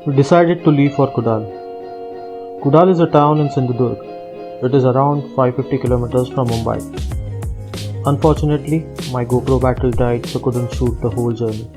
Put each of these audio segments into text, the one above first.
We decided to leave for Kudal. Kudal is a town in Sindhudurg. It is around 550 kilometers from Mumbai. Unfortunately, my GoPro battery died, so couldn't shoot the whole journey.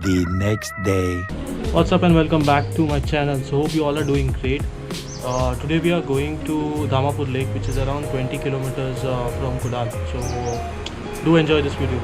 The next day. What's up and welcome back to my channel. So hope you all are doing great. Today we are going to Dhamapur Lake, which is around 20 kilometers from Kudal. So do enjoy this video.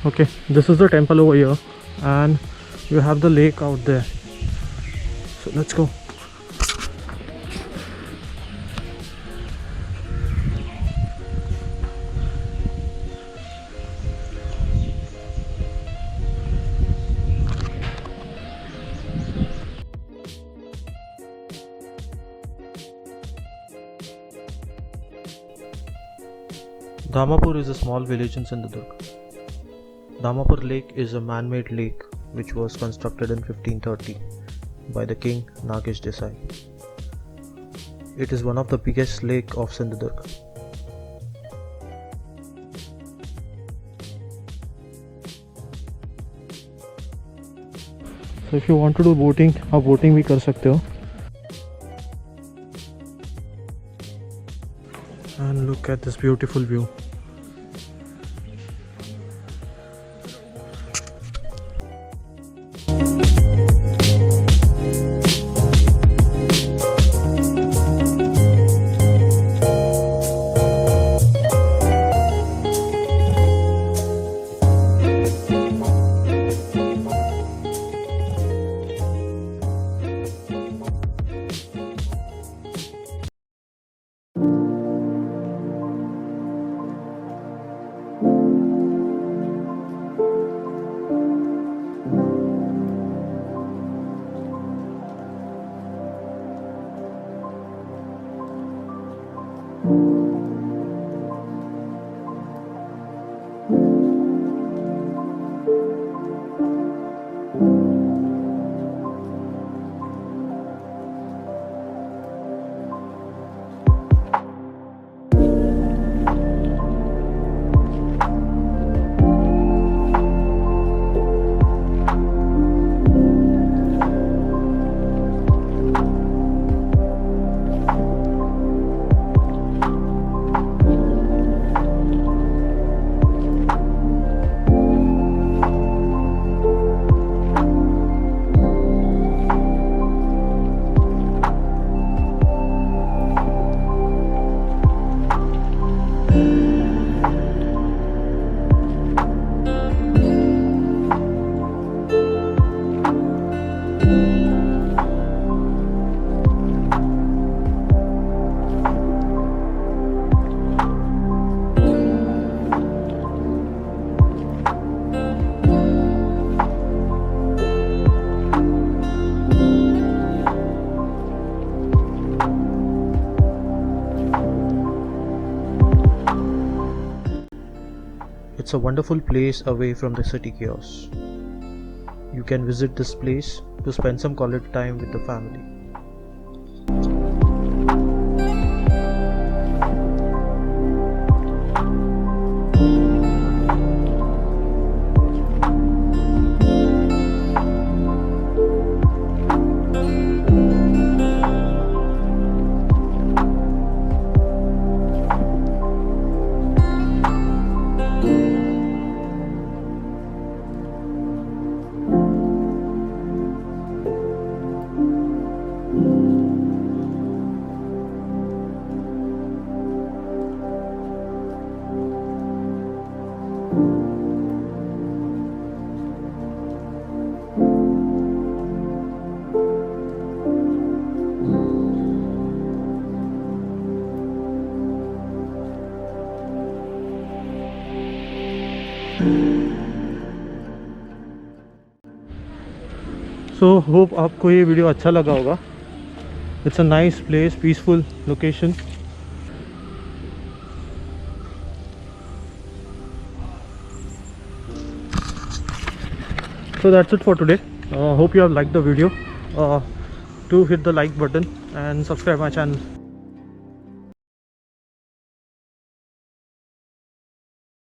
Okay, this is the temple over here and you have the lake out there. So let's go. Dhamapur is a small village in Sindhudurg. Dhamapur Lake is a man-made lake which was constructed in 1530 by the king Nagesh Desai. It is one of the biggest lake of Sindhudurg. So if you want to do boating, आप boating भी कर सकते हो. And look at this beautiful view. It's a wonderful place away from the city chaos. You can visit this place to spend some quality time with the family. So hope आपको ये video अच्छा लगा होगा. It's a nice place, peaceful location. So that's it for today. Hope you have liked the video. Do hit the like button and subscribe my channel.